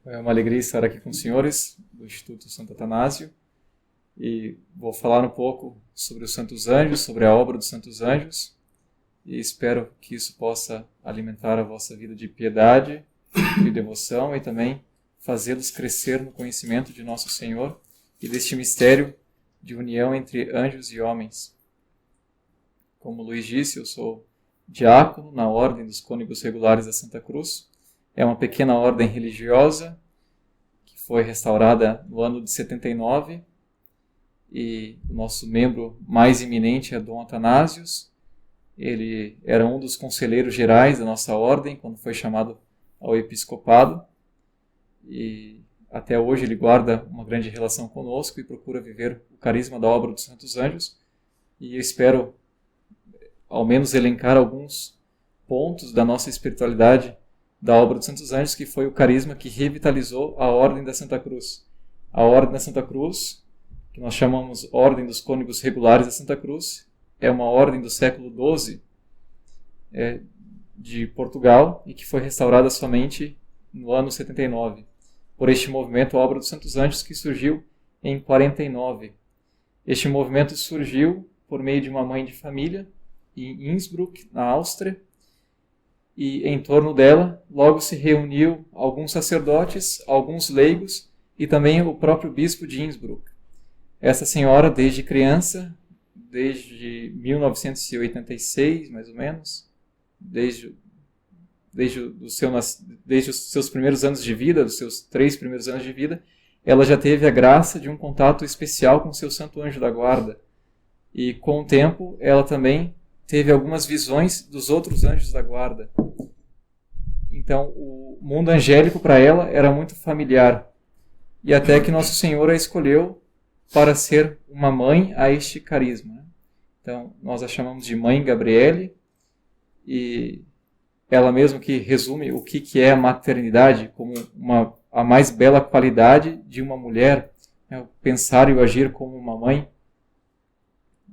É uma alegria estar aqui com os senhores do Instituto Santo Atanásio e vou falar um pouco sobre os Santos Anjos, sobre a obra dos Santos Anjos e espero que isso possa alimentar a vossa vida de piedade e devoção e também fazê-los crescer no conhecimento de nosso Senhor e deste mistério de união entre anjos e homens. Como o Luiz disse, eu sou diácono na Ordem dos Cônegos Regulares da Santa Cruz. É uma pequena ordem religiosa que foi restaurada no ano de 79 e o nosso membro mais eminente é Dom Atanásios. Ele era um dos conselheiros gerais da nossa ordem quando foi chamado ao episcopado e até hoje ele guarda uma grande relação conosco e procura viver o carisma da obra dos Santos Anjos e eu espero ao menos elencar alguns pontos da nossa espiritualidade da obra dos Santos Anjos, que foi o carisma que revitalizou a Ordem da Santa Cruz. A Ordem da Santa Cruz, que nós chamamos Ordem dos Cônegos Regulares da Santa Cruz, é uma ordem do século XII de Portugal e que foi restaurada somente no ano 79, por este movimento, a Obra dos Santos Anjos, que surgiu em 49. Este movimento surgiu por meio de uma mãe de família em Innsbruck, na Áustria, e em torno dela logo se reuniu alguns sacerdotes, alguns leigos e também o próprio bispo de Innsbruck. Essa senhora, desde criança, desde 1986, mais ou menos, desde os seus primeiros anos de vida, dos seus 3 primeiros anos de vida, ela já teve a graça de um contato especial com o seu santo anjo da guarda. E com o tempo, ela também teve algumas visões dos outros anjos da guarda. Então, o mundo angélico para ela era muito familiar. E até que Nosso Senhor a escolheu para ser uma mãe a este carisma. Então, nós a chamamos de Mãe Gabriele, e ela mesma que resume o que é a maternidade como a mais bela qualidade de uma mulher, o pensar e o agir como uma mãe.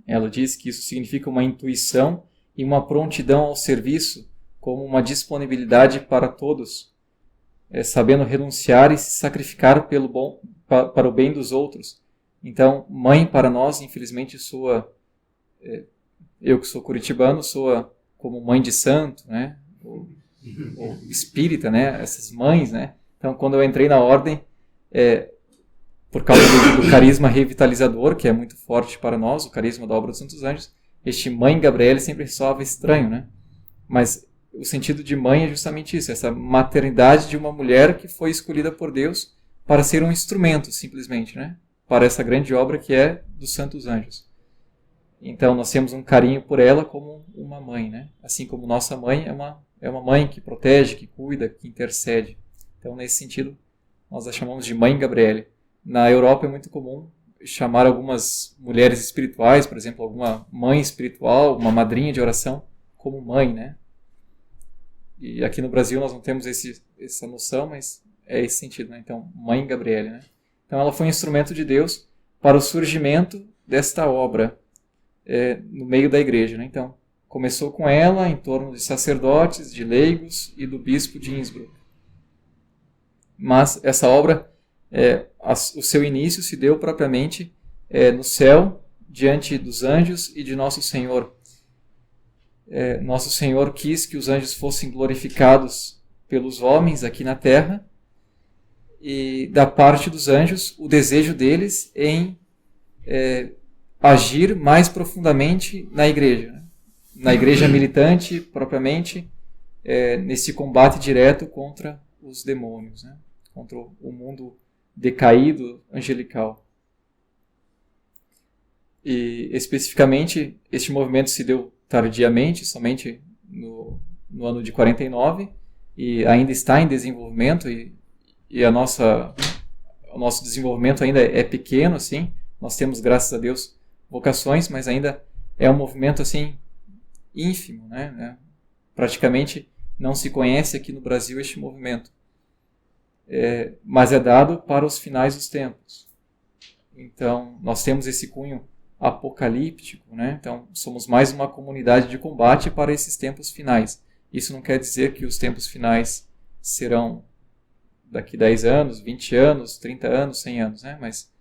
Ela diz que isso significa uma intuição e uma prontidão ao serviço, como uma disponibilidade para todos, sabendo renunciar e se sacrificar para o bem dos outros. Então, mãe para nós, infelizmente, soa, eu que sou curitibano, soa como mãe de santo, né? ou espírita, né? Essas mães, né? Então, quando eu entrei na ordem, por causa do carisma revitalizador, que é muito forte para nós, o carisma da obra dos Santos Anjos, este Mãe Gabriele sempre soava estranho, né? Mas o sentido de mãe é justamente isso, essa maternidade de uma mulher que foi escolhida por Deus para ser um instrumento, simplesmente, né? Para essa grande obra que é dos Santos Anjos. Então, nós temos um carinho por ela como uma mãe, né? Assim como nossa mãe é uma mãe que protege, que cuida, que intercede. Então, nesse sentido, nós a chamamos de Mãe Gabriele. Na Europa é muito comum chamar algumas mulheres espirituais, por exemplo, alguma mãe espiritual, uma madrinha de oração, como mãe, né? E aqui no Brasil nós não temos essa noção, mas é esse sentido, né? Então, Mãe Gabriele, né? Então ela foi um instrumento de Deus para o surgimento desta obra no meio da igreja, né? Então, começou com ela em torno de sacerdotes, de leigos e do bispo de Innsbruck. Mas essa obra, o seu início se deu propriamente no céu, diante dos anjos e de Nosso Senhor. Nosso Senhor quis que os anjos fossem glorificados pelos homens aqui na terra, e da parte dos anjos, o desejo deles em agir mais profundamente na igreja, né? Na igreja militante, propriamente, nesse combate direto contra os demônios, né? Contra o mundo decaído angelical. E, especificamente, este movimento se deu tardiamente, somente no ano de 49, e ainda está em desenvolvimento, e o nosso desenvolvimento ainda é pequeno, assim. Nós temos, graças a Deus, vocações, mas ainda é um movimento assim ínfimo, né? Praticamente não se conhece aqui no Brasil este movimento. Mas é dado para os finais dos tempos. Então, nós temos esse cunho apocalíptico, né? Então, somos mais uma comunidade de combate para esses tempos finais. Isso não quer dizer que os tempos finais serão daqui 10 anos, 20 anos, 30 anos, 100 anos, né? Mas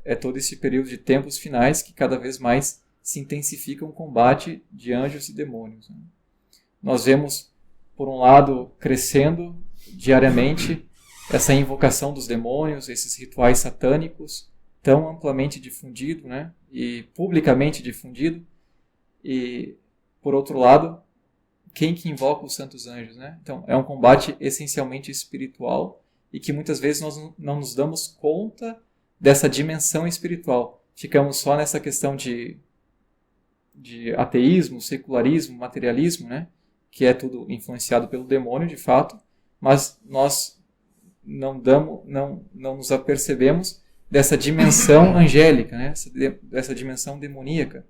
é todo esse período de tempos finais que cada vez mais se intensifica um combate de anjos e demônios, né? Nós vemos, por um lado, crescendo diariamente essa invocação dos demônios, esses rituais satânicos, tão amplamente difundido, né? E publicamente difundido. E, por outro lado, quem que invoca os santos anjos, né? Então, é um combate essencialmente espiritual e que muitas vezes nós não nos damos conta dessa dimensão espiritual. Ficamos só nessa questão de ateísmo, secularismo, materialismo, né? Que é tudo influenciado pelo demônio, de fato, mas nós não nos apercebemos dessa dimensão angélica, né? Dessa dimensão demoníaca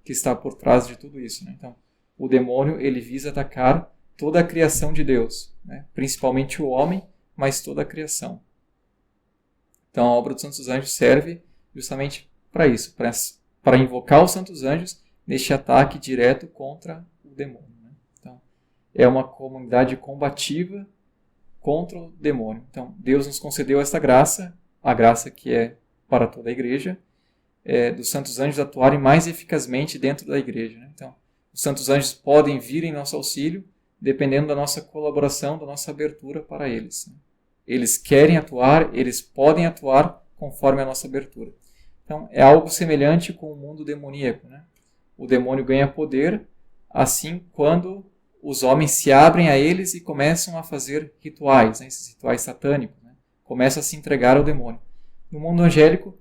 que está por trás de tudo isso, né? Então, o demônio, ele visa atacar toda a criação de Deus, né? Principalmente o homem, mas toda a criação. Então, a obra dos santos anjos serve justamente para isso, para invocar os santos anjos neste ataque direto contra o demônio, né? Então, é uma comunidade combativa contra o demônio. Então, Deus nos concedeu esta graça, a graça que é para toda a igreja, dos santos anjos atuarem mais eficazmente dentro da igreja, né? Então, os santos anjos podem vir em nosso auxílio, dependendo da nossa colaboração, da nossa abertura para eles, né? Eles querem atuar, eles podem atuar conforme a nossa abertura. Então, é algo semelhante com o mundo demoníaco, né? O demônio ganha poder assim quando os homens se abrem a eles e começam a fazer rituais, né? Esses rituais satânicos, né? Começam a se entregar ao demônio. No mundo angélico,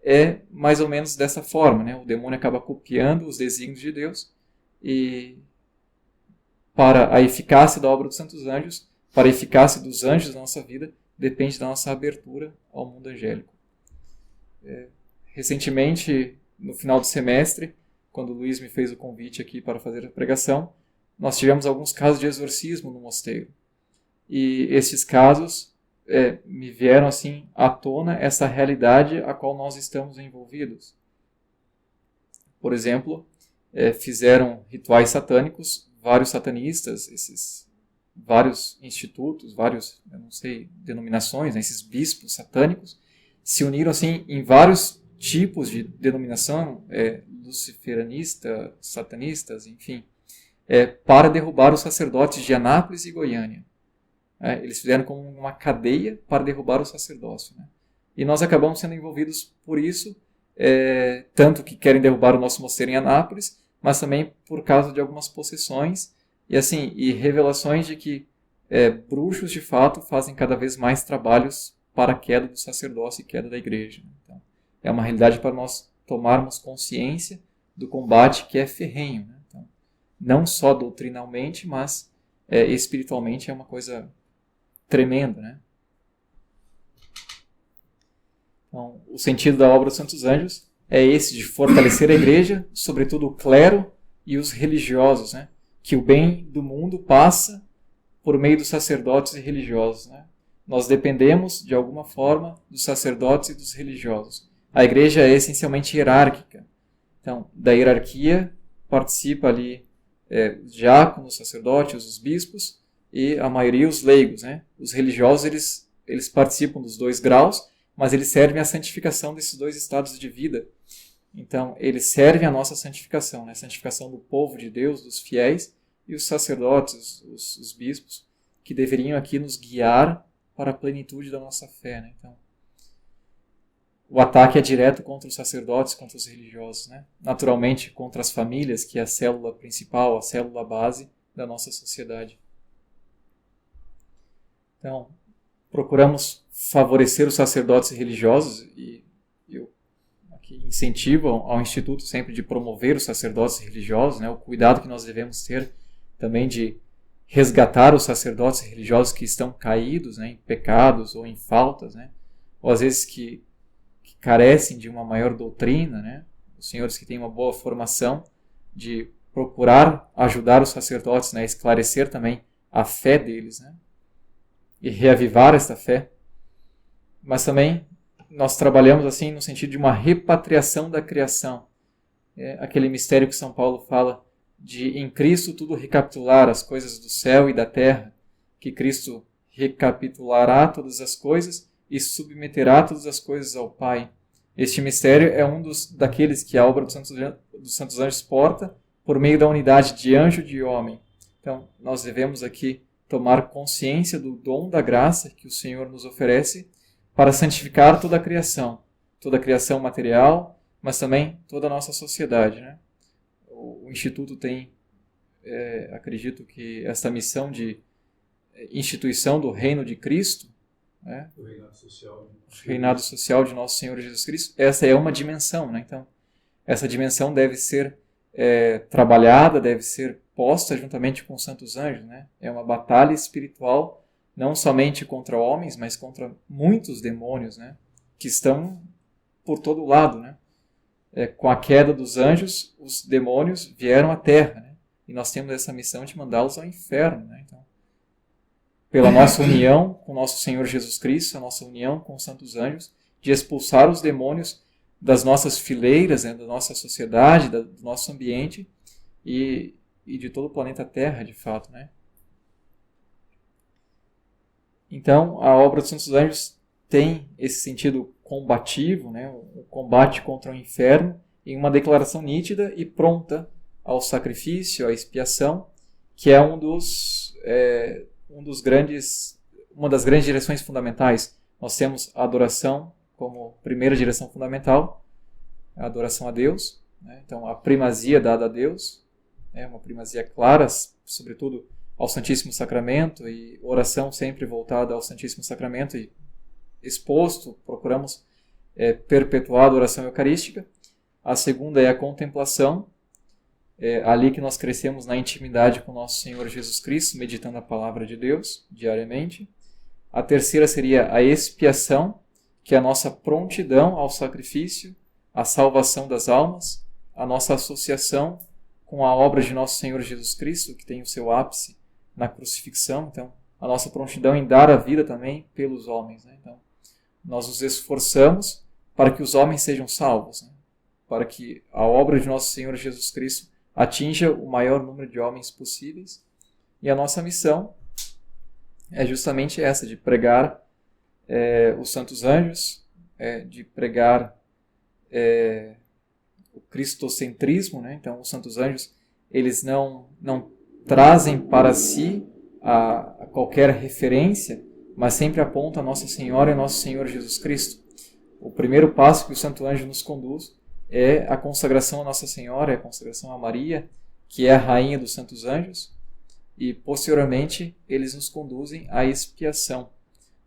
é mais ou menos dessa forma, né? O demônio acaba copiando os desígnios de Deus e, para a eficácia da obra dos santos anjos, para a eficácia dos anjos da nossa vida, depende da nossa abertura ao mundo angélico. Recentemente, no final do semestre, quando o Luiz me fez o convite aqui para fazer a pregação, nós tivemos alguns casos de exorcismo no mosteiro. E esses casos me vieram assim à tona essa realidade a qual nós estamos envolvidos. Por exemplo, fizeram rituais satânicos, vários satanistas, esses vários institutos, denominações, né, esses bispos satânicos, se uniram assim em vários tipos de denominação, luciferanista, satanistas, enfim, para derrubar os sacerdotes de Anápolis e Goiânia. Eles fizeram como uma cadeia para derrubar o sacerdócio, né? E nós acabamos sendo envolvidos por isso, tanto que querem derrubar o nosso mosteiro em Anápolis, mas também por causa de algumas possessões e revelações de que bruxos de fato fazem cada vez mais trabalhos para a queda do sacerdócio e queda da igreja. Então, é uma realidade para nós tomarmos consciência do combate que é ferrenho, né? Então, não só doutrinalmente, mas espiritualmente é uma coisa tremenda, né? Então, o sentido da obra dos santos anjos é esse, de fortalecer a igreja, sobretudo o clero e os religiosos, né? Que o bem do mundo passa por meio dos sacerdotes e religiosos, né? Nós dependemos, de alguma forma, dos sacerdotes e dos religiosos. A igreja é essencialmente hierárquica. Então, da hierarquia participa ali os diáconos, os sacerdotes, os bispos e a maioria os leigos, né? Os religiosos, eles participam dos 2 graus, mas eles servem à santificação desses 2 estados de vida. Então, eles servem à nossa santificação, né? A santificação do povo de Deus, dos fiéis, e os sacerdotes, os bispos, que deveriam aqui nos guiar para a plenitude da nossa fé, né? Então, o ataque é direto contra os sacerdotes, contra os religiosos, né? Naturalmente, contra as famílias, que é a célula principal, a célula base da nossa sociedade. Então, procuramos favorecer os sacerdotes e religiosos, e eu aqui incentivo ao Instituto sempre de promover os sacerdotes e religiosos, né? O cuidado que nós devemos ter também de resgatar os sacerdotes e religiosos que estão caídos, né, em pecados ou em faltas, né? Ou às vezes que carecem de uma maior doutrina, né? Os senhores que têm uma boa formação, de procurar ajudar os sacerdotes, né, a esclarecer também a fé deles, né? E reavivar esta fé. Mas também nós trabalhamos assim no sentido de uma repatriação da criação. Aquele mistério que São Paulo fala de em Cristo tudo recapitular, as coisas do céu e da terra, que Cristo recapitulará todas as coisas e submeterá todas as coisas ao Pai. Este mistério é daqueles que a obra dos santos anjos porta por meio da unidade de anjo e de homem. Então, nós devemos aqui tomar consciência do dom da graça que o Senhor nos oferece para santificar toda a criação material, mas também toda a nossa sociedade, né? O Instituto tem, acredito que essa missão de instituição do reino de Cristo, né? O reinado social de nosso Senhor Jesus Cristo, essa é uma dimensão, né? Então, essa dimensão deve ser trabalhada, deve ser posta juntamente com os santos anjos, né? É uma batalha espiritual, não somente contra homens, mas contra muitos demônios, né? Que estão por todo lado, né? Com a queda dos anjos, os demônios vieram à Terra, né? E nós temos essa missão de mandá-los ao inferno, né? Então, pela nossa união com nosso Senhor Jesus Cristo, a nossa união com os santos anjos, de expulsar os demônios das nossas fileiras, né? Da nossa sociedade, do nosso ambiente e de todo o planeta Terra, de fato, né? Então, a obra dos santos anjos tem esse sentido combativo, né? O combate contra o inferno, em uma declaração nítida e pronta ao sacrifício, à expiação, que é uma das grandes direções fundamentais. Nós temos a adoração como primeira direção fundamental, a adoração a Deus, né? Então, a primazia dada a Deus, uma primazia clara, sobretudo ao Santíssimo Sacramento, e oração sempre voltada ao Santíssimo Sacramento e exposto, procuramos perpetuar a adoração eucarística. A segunda é a contemplação, ali que nós crescemos na intimidade com nosso Senhor Jesus Cristo, meditando a palavra de Deus diariamente. A terceira seria a expiação, que é a nossa prontidão ao sacrifício, a salvação das almas, a nossa associação com a obra de nosso Senhor Jesus Cristo, que tem o seu ápice na crucifixão. Então, a nossa prontidão em dar a vida também pelos homens, né? Então, nós nos esforçamos para que os homens sejam salvos, né? Para que a obra de nosso Senhor Jesus Cristo atinja o maior número de homens possíveis. E a nossa missão é justamente essa, de pregar os santos anjos, de pregar o cristocentrismo, né? Então, os santos anjos, eles não trazem para si a qualquer referência, mas sempre apontam a Nossa Senhora e Nosso Senhor Jesus Cristo. O primeiro passo que o santo anjo nos conduz é a consagração a Nossa Senhora, é a consagração a Maria, que é a rainha dos santos anjos, e posteriormente eles nos conduzem à expiação.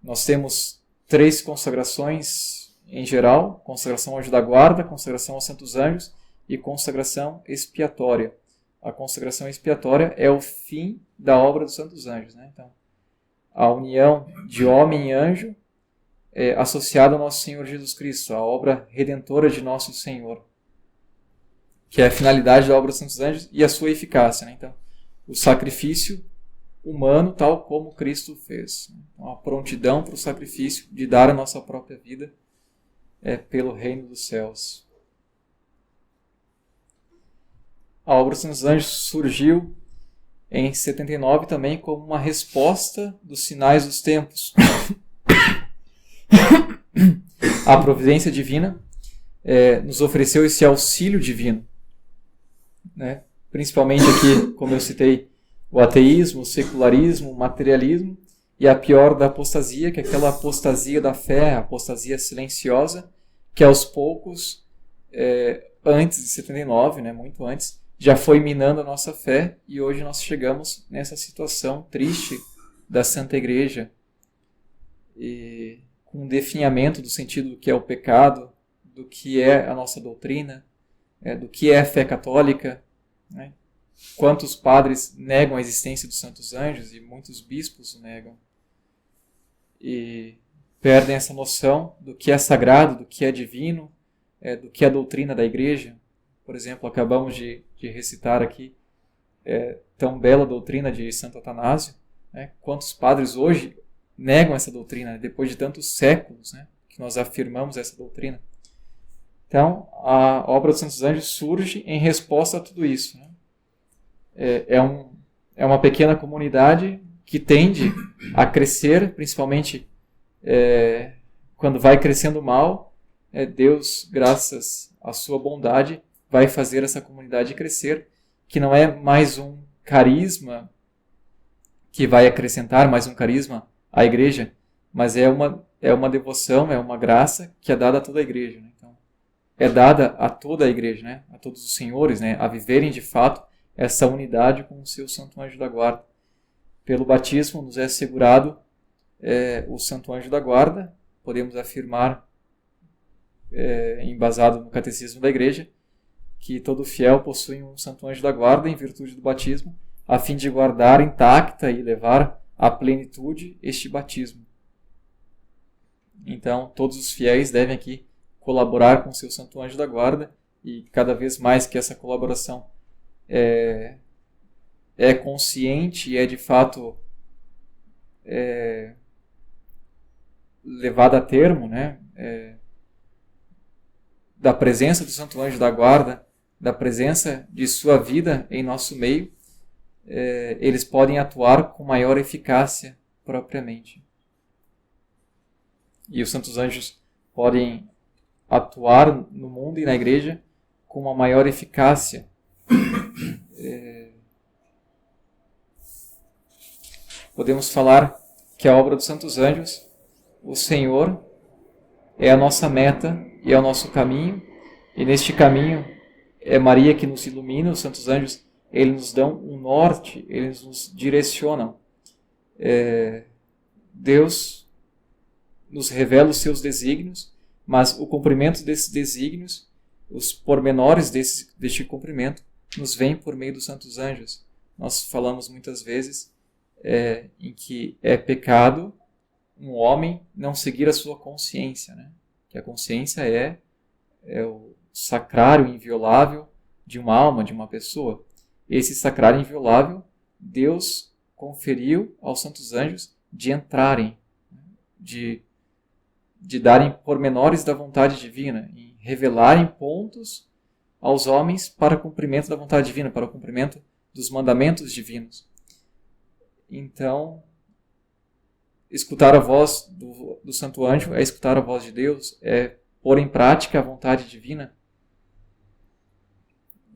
Nós temos 3 consagrações em geral: consagração ao anjo da guarda, consagração aos santos anjos e consagração expiatória. A consagração expiatória é o fim da obra dos santos anjos, né? Então, a união de homem e anjo associada ao nosso Senhor Jesus Cristo, a obra redentora de nosso Senhor, que é a finalidade da obra dos santos anjos e a sua eficácia, né? Então, o sacrifício humano tal como Cristo fez. Então, a prontidão para o sacrifício de dar a nossa própria vida pelo reino dos céus. A obra dos santos anjos surgiu em 79 também como uma resposta dos sinais dos tempos. A providência divina nos ofereceu esse auxílio divino, né? Principalmente aqui, como eu citei, o ateísmo, o secularismo, o materialismo, e a pior da apostasia, que é aquela apostasia da fé, a apostasia silenciosa, que aos poucos, antes de 79, né, muito antes, já foi minando a nossa fé, e hoje nós chegamos nessa situação triste da Santa Igreja, e com um definhamento do sentido do que é o pecado, do que é a nossa doutrina, do que é a fé católica, né? Quantos padres negam a existência dos santos anjos, e muitos bispos o negam, e perdem essa noção do que é sagrado, do que é divino, do que é a doutrina da Igreja. Por exemplo, acabamos de recitar aqui tão bela doutrina de Santo Atanásio, né? Quantos padres hoje negam essa doutrina, depois de tantos séculos, né, que nós afirmamos essa doutrina. Então, a obra dos santos anjos surge em resposta a tudo isso, né? É uma pequena comunidade que tende a crescer, principalmente quando vai crescendo o mal, Deus, graças à sua bondade, vai fazer essa comunidade crescer, que não é mais um carisma que vai acrescentar mais um carisma à igreja, mas é uma devoção, é uma graça que é dada a toda a igreja, né? Então, é dada a toda a igreja, né? A todos os senhores, né? A viverem de fato essa unidade com o seu Santo Anjo da Guarda. Pelo batismo nos é assegurado o Santo Anjo da Guarda, podemos afirmar, embasado no Catecismo da Igreja, que todo fiel possui um Santo Anjo da Guarda em virtude do batismo, a fim de guardar intacta e levar à plenitude este batismo. Então, todos os fiéis devem aqui colaborar com o seu Santo Anjo da Guarda, e cada vez mais que essa colaboração é consciente e é de fato levada a termo, né? Da presença do Santo Anjo da Guarda, da presença de sua vida em nosso meio, eles podem atuar com maior eficácia propriamente. E os santos anjos podem atuar no mundo e na igreja com uma maior eficácia. Podemos falar que a obra dos santos anjos, o Senhor é a nossa meta e é o nosso caminho, e neste caminho é Maria que nos ilumina. Os santos anjos, eles nos dão um norte, eles nos direcionam. Deus nos revela os seus desígnios, mas o cumprimento desses desígnios, os pormenores deste cumprimento, nos vem por meio dos santos anjos. Nós falamos muitas vezes em que é pecado um homem não seguir a sua consciência, né? Que a consciência é o sacrário inviolável de uma alma, de uma pessoa. Esse sacrário inviolável, Deus conferiu aos santos anjos de entrarem, de darem pormenores da vontade divina, em revelarem pontos aos homens para o cumprimento da vontade divina, para o cumprimento dos mandamentos divinos. Então, escutar a voz do santo anjo é escutar a voz de Deus, é pôr em prática a vontade divina.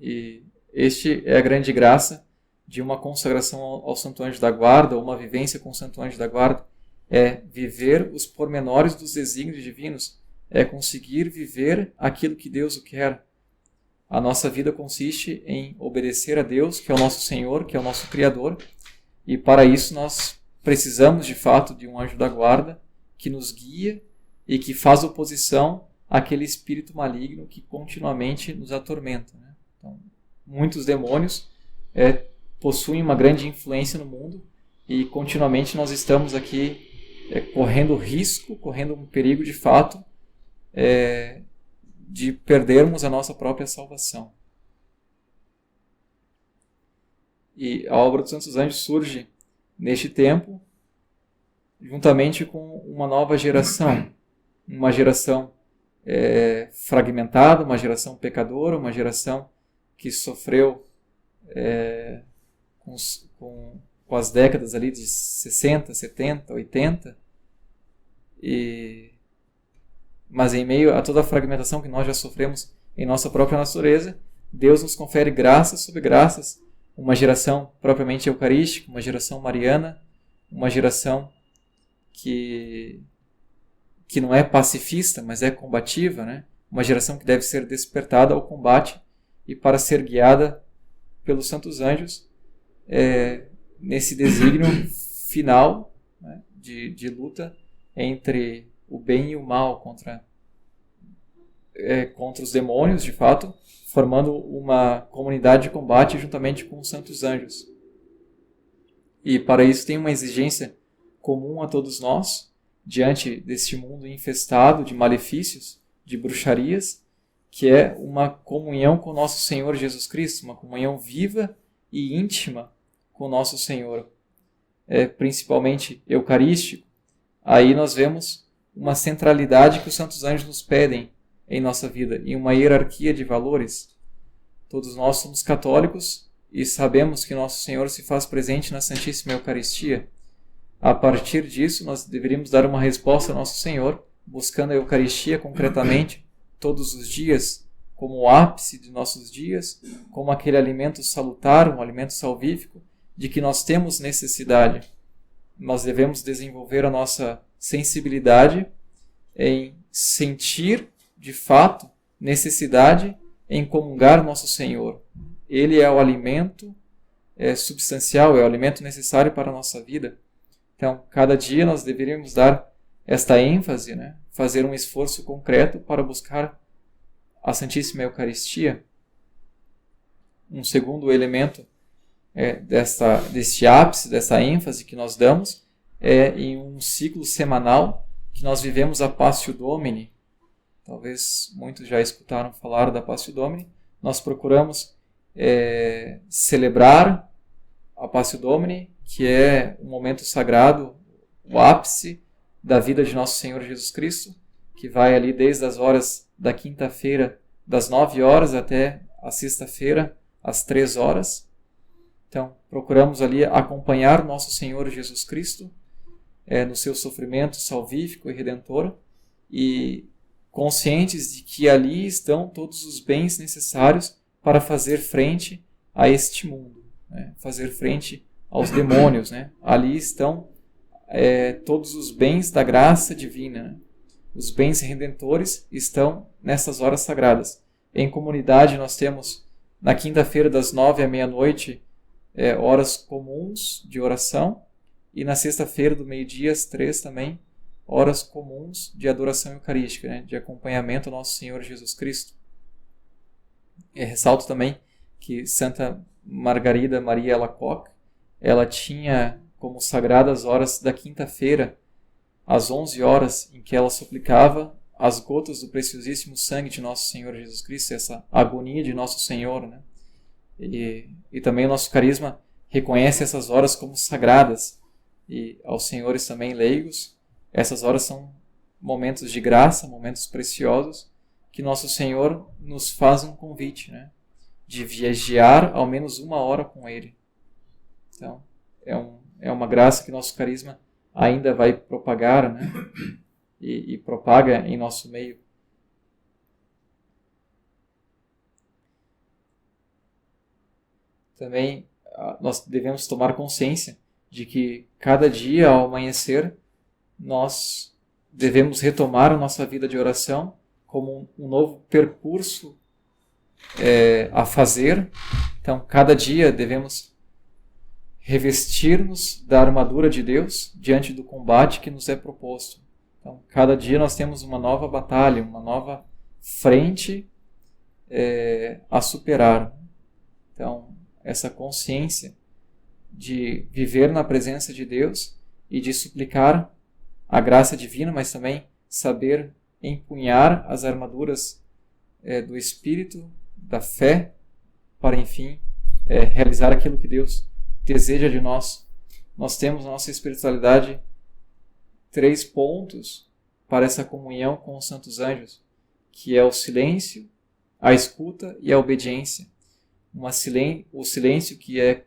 E este é a grande graça de uma consagração ao Santo Anjo da Guarda, ou uma vivência com o Santo Anjo da Guarda, é viver os pormenores dos desígnios divinos, é conseguir viver aquilo que Deus o quer. A nossa vida consiste em obedecer a Deus, que é o nosso Senhor, que é o nosso Criador, e para isso nós precisamos de fato de um anjo da guarda que nos guia e que faz oposição àquele espírito maligno que continuamente nos atormenta, né? Então, muitos demônios possuem uma grande influência no mundo e continuamente nós estamos aqui correndo risco, correndo um perigo de fato de perdermos a nossa própria salvação. E a obra dos santos anjos surge neste tempo, juntamente com uma nova geração, uma geração fragmentada, uma geração pecadora, uma geração que sofreu com as décadas ali de 60, 70, 80, mas em meio a toda a fragmentação que nós já sofremos em nossa própria natureza, Deus nos confere graças sobre graças, uma geração propriamente eucarística, uma geração mariana, uma geração que não é pacifista, mas é combativa, né? Uma geração que deve ser despertada ao combate e para ser guiada pelos santos anjos nesse desígnio final, né, de luta entre o bem e o mal contra os demônios, de fato, formando uma comunidade de combate juntamente com os santos anjos. E para isso tem uma exigência comum a todos nós, diante deste mundo infestado de malefícios, de bruxarias, que é uma comunhão com o nosso Senhor Jesus Cristo, uma comunhão viva e íntima com o nosso Senhor, principalmente eucarístico. Aí nós vemos uma centralidade que os santos anjos nos pedem em nossa vida, em uma hierarquia de valores. Todos nós somos católicos e sabemos que nosso Senhor se faz presente na Santíssima Eucaristia. a partir disso, nós deveríamos dar uma resposta ao nosso Senhor, buscando a Eucaristia concretamente, todos os dias, como o ápice de nossos dias, como aquele alimento salutar, um alimento salvífico, de que nós temos necessidade. Nós devemos desenvolver a nossa sensibilidade em sentir, de fato, necessidade em comungar nosso Senhor. Ele é o alimento substancial, é o alimento necessário para a nossa vida. Então, cada dia nós deveríamos dar esta ênfase, né? Fazer um esforço concreto para buscar a Santíssima Eucaristia. Um segundo elemento deste ápice, dessa ênfase que nós damos, é em um ciclo semanal que nós vivemos a Passio Domini. Talvez muitos já escutaram falar da Passio Domini. Nós procuramos celebrar a Passio Domini, que é um momento sagrado, o ápice da vida de nosso Senhor Jesus Cristo, que vai ali desde as horas da quinta-feira, das 9 horas até a sexta-feira, às 3 horas. Então, procuramos ali acompanhar nosso Senhor Jesus Cristo no seu sofrimento salvífico e redentor, e conscientes de que ali estão todos os bens necessários para fazer frente a este mundo, né? Fazer frente aos demônios, né? Ali estão todos os bens da graça divina, né? Os bens redentores estão nessas horas sagradas. Em comunidade nós temos na quinta-feira das 9 à meia-noite horas comuns de oração, e na sexta-feira do meio-dia às 3 também horas comuns de adoração eucarística, né? De acompanhamento ao nosso Senhor Jesus Cristo. Ressalto também que Santa Margarida Maria Alacoque, ela tinha como sagradas horas da quinta-feira, às 11 horas, em que ela suplicava as gotas do preciosíssimo sangue de nosso Senhor Jesus Cristo, essa agonia de nosso Senhor, né? E também o nosso carisma reconhece essas horas como sagradas, e aos senhores também leigos, essas horas são momentos de graça, momentos preciosos, que nosso Senhor nos faz um convite, né? De viajar ao menos 1 hora com Ele. Então, é uma graça que nosso carisma ainda vai propagar, né? E propaga em nosso meio. Também nós devemos tomar consciência de que cada dia ao amanhecer nós devemos retomar a nossa vida de oração como um novo percurso a fazer. Então, cada dia devemos revestir-nos da armadura de Deus diante do combate que nos é proposto. Então, cada dia nós temos uma nova batalha, uma nova frente a superar. Então, essa consciência de viver na presença de Deus e de suplicar a graça divina, mas também saber empunhar as armaduras do Espírito, da fé, para, enfim, realizar aquilo que Deus deseja de nós. Nós temos na nossa espiritualidade 3 pontos para essa comunhão com os santos anjos, que é o silêncio, a escuta e a obediência. O silêncio que é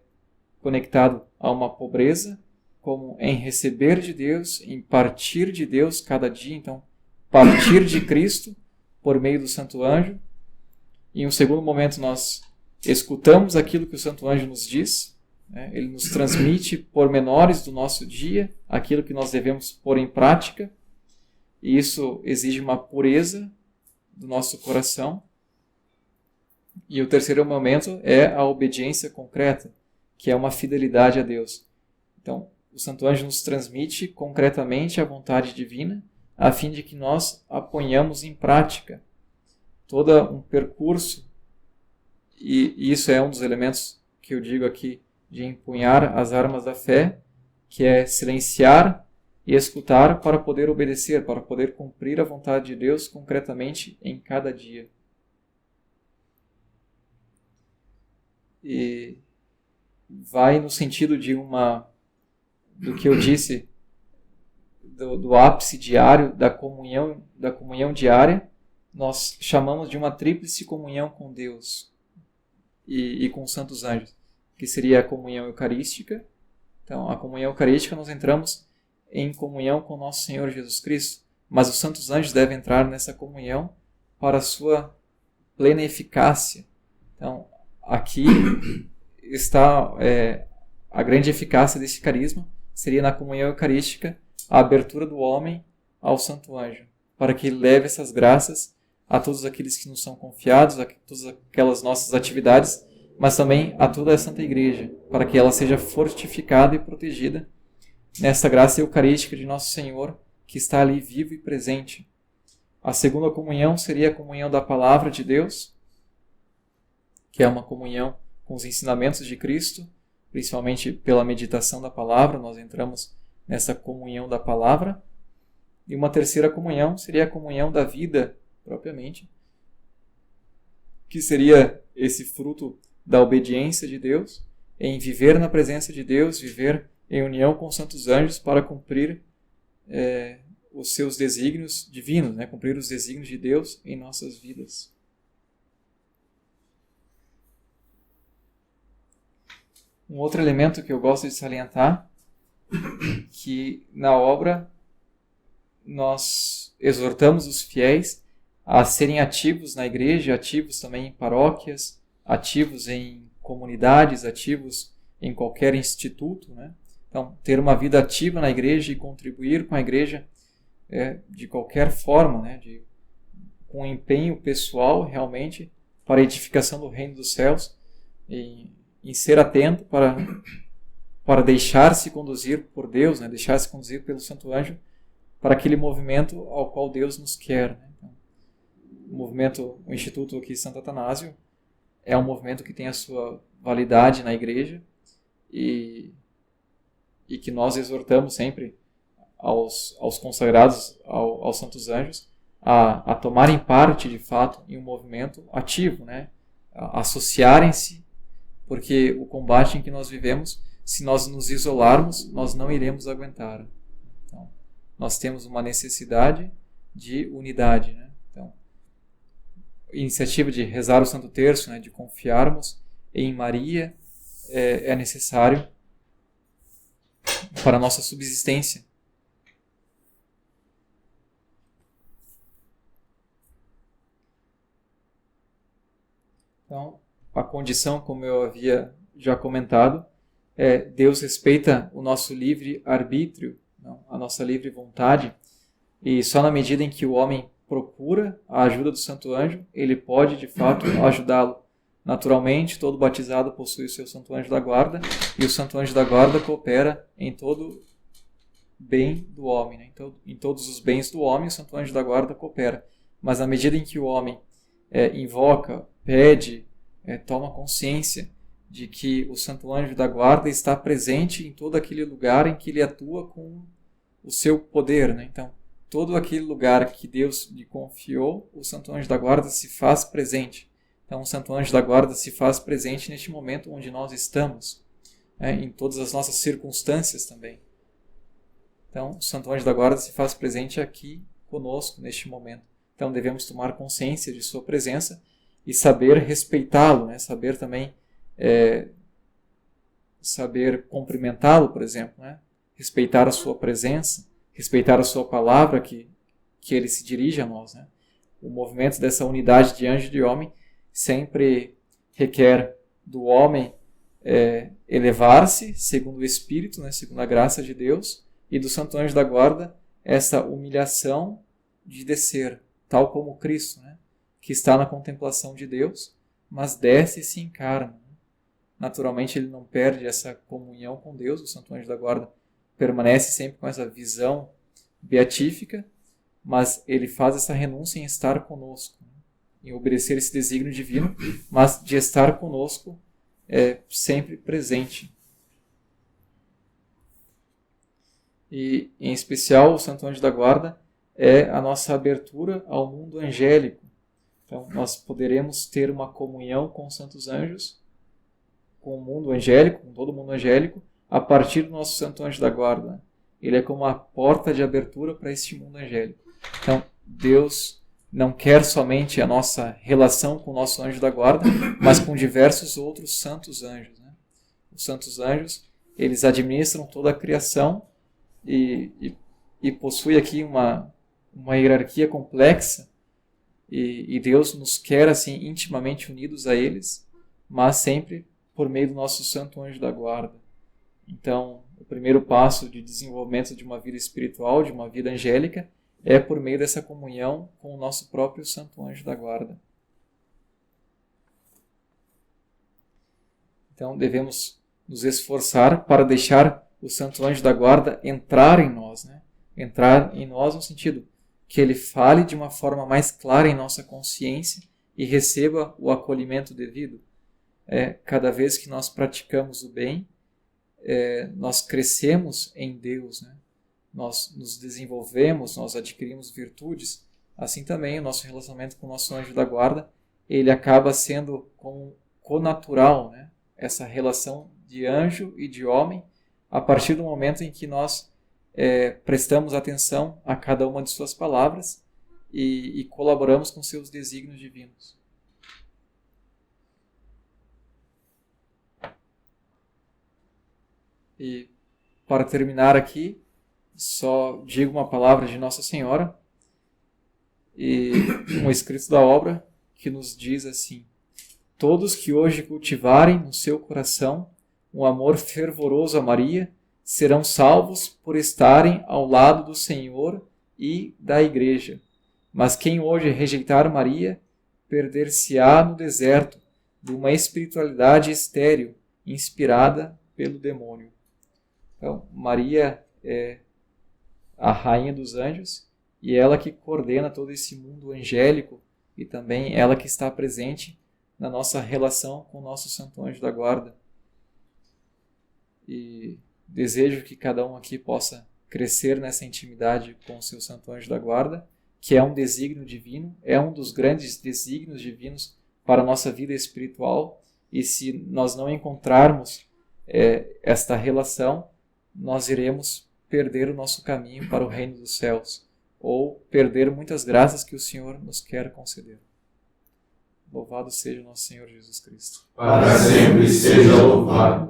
conectado a uma pobreza, como em receber de Deus, em partir de Deus cada dia, então partir de Cristo por meio do santo anjo. Em um segundo momento nós escutamos aquilo que o santo anjo nos diz, né? Ele nos transmite pormenores do nosso dia, aquilo que nós devemos pôr em prática, e isso exige uma pureza do nosso coração. E o terceiro momento é a obediência concreta, que é uma fidelidade a Deus. Então, o Santo Anjo nos transmite concretamente a vontade divina, a fim de que nós a ponhamos em prática. Todo um percurso, e isso é um dos elementos que eu digo aqui, de empunhar as armas da fé, que é silenciar e escutar para poder obedecer, para poder cumprir a vontade de Deus concretamente em cada dia. E vai no sentido do que eu disse, do ápice diário, da comunhão diária. Nós chamamos de uma tríplice comunhão com Deus e com os santos anjos, que seria a comunhão eucarística. Então, a comunhão eucarística nós entramos em comunhão com nosso Senhor Jesus Cristo, mas os santos anjos devem entrar nessa comunhão para a sua plena eficácia. Então, aqui está a grande eficácia desse carisma, seria na comunhão eucarística a abertura do homem ao santo anjo, para que ele leve essas graças a todos aqueles que nos são confiados, a todas aquelas nossas atividades, mas também a toda a Santa Igreja, para que ela seja fortificada e protegida nessa graça eucarística de Nosso Senhor, que está ali vivo e presente. A segunda comunhão seria a comunhão da Palavra de Deus, que é uma comunhão com os ensinamentos de Cristo, principalmente pela meditação da Palavra, nós entramos nessa comunhão da Palavra. E uma terceira comunhão seria a comunhão da vida, propriamente, que seria esse fruto da obediência de Deus, em viver na presença de Deus, viver em união com os santos anjos para cumprir os seus desígnios divinos, né? Cumprir os desígnios de Deus em nossas vidas. Um outro elemento que eu gosto de salientar, que na obra nós exortamos os fiéis a serem ativos na igreja, ativos também em paróquias, ativos em comunidades, ativos em qualquer instituto, né? Então, ter uma vida ativa na igreja e contribuir com a igreja de qualquer forma, né? Com empenho pessoal realmente para a edificação do reino dos céus, em ser atento para deixar-se conduzir por Deus, né? Deixar-se conduzir pelo Santo Anjo para aquele movimento ao qual Deus nos quer, né? Então, o Instituto aqui Santo Atanásio é um movimento que tem a sua validade na igreja e que nós exortamos sempre aos consagrados, aos santos anjos, a tomarem parte, de fato, em um movimento ativo, né? A associarem-se, porque o combate em que nós vivemos, se nós nos isolarmos, nós não iremos aguentar. Então, nós temos uma necessidade de unidade, né? Então, a iniciativa de rezar o Santo Terço, né? De confiarmos em Maria, é necessário para a nossa subsistência. Então, a condição, como eu havia já comentado, Deus respeita o nosso livre arbítrio, a nossa livre vontade, e só na medida em que o homem procura a ajuda do Santo Anjo, ele pode, de fato, ajudá-lo. Naturalmente, todo batizado possui o seu Santo Anjo da Guarda, e o Santo Anjo da Guarda coopera em todo bem do homem, né? Então, em todos os bens do homem, o Santo Anjo da Guarda coopera. Mas na medida em que o homem invoca, pede, toma consciência de que o Santo Anjo da Guarda está presente em todo aquele lugar em que ele atua com o seu poder, né? Então, todo aquele lugar que Deus lhe confiou, o Santo Anjo da Guarda se faz presente. Então, o Santo Anjo da Guarda se faz presente neste momento onde nós estamos, em todas as nossas circunstâncias também. Então, o Santo Anjo da Guarda se faz presente aqui conosco, neste momento. Então, devemos tomar consciência de sua presença e saber respeitá-lo, né? Saber também saber cumprimentá-lo, por exemplo, né? Respeitar a sua presença, respeitar a sua palavra que ele se dirige a nós, né? O movimento dessa unidade de anjo e de homem sempre requer do homem elevar-se segundo o Espírito, né? Segundo a graça de Deus, e do Santo Anjo da Guarda essa humilhação de descer, tal como Cristo, né? Que está na contemplação de Deus, mas desce e se encarna. Naturalmente ele não perde essa comunhão com Deus, o Santo Anjo da Guarda permanece sempre com essa visão beatífica, mas ele faz essa renúncia em estar conosco, em obedecer esse desígnio divino, mas de estar conosco sempre presente. E, em especial, o Santo Anjo da Guarda é a nossa abertura ao mundo angélico. Então, nós poderemos ter uma comunhão com os santos anjos, com o mundo angélico, com todo o mundo angélico, a partir do nosso Santo Anjo da Guarda. Ele é como a porta de abertura para este mundo angélico. Então, Deus não quer somente a nossa relação com o nosso anjo da guarda, mas com diversos outros santos anjos, né? Os santos anjos, eles administram toda a criação e possui aqui uma hierarquia complexa, e Deus nos quer assim intimamente unidos a eles, mas sempre por meio do nosso santo anjo da guarda. Então, o primeiro passo de desenvolvimento de uma vida espiritual, de uma vida angélica, é por meio dessa comunhão com o nosso próprio santo anjo da guarda. Então, devemos nos esforçar para deixar o santo anjo da guarda entrar em nós, né? Entrar em nós no sentido que ele fale de uma forma mais clara em nossa consciência e receba o acolhimento devido. Cada vez que nós praticamos o bem, nós crescemos em Deus, né? Nós nos desenvolvemos, nós adquirimos virtudes. Assim também o nosso relacionamento com o nosso anjo da guarda, ele acaba sendo connatural, né? Essa relação de anjo e de homem, a partir do momento em que nós prestamos atenção a cada uma de suas palavras e colaboramos com seus desígnios divinos. E para terminar aqui, só digo uma palavra de Nossa Senhora e um escrito da obra que nos diz assim: todos que hoje cultivarem no seu coração um amor fervoroso a Maria serão salvos por estarem ao lado do Senhor e da Igreja. Mas quem hoje rejeitar Maria, perder-se-á no deserto de uma espiritualidade estéril, inspirada pelo demônio. Então, Maria é a rainha dos anjos e ela que coordena todo esse mundo angélico e também ela que está presente na nossa relação com o nosso santo anjo da guarda. E desejo que cada um aqui possa crescer nessa intimidade com o seu santo anjo da guarda, que é um desígnio divino, é um dos grandes desígnios divinos para a nossa vida espiritual, e se nós não encontrarmos esta relação, nós iremos perder o nosso caminho para o reino dos céus, ou perder muitas graças que o Senhor nos quer conceder. Louvado seja o nosso Senhor Jesus Cristo. Para sempre seja louvado.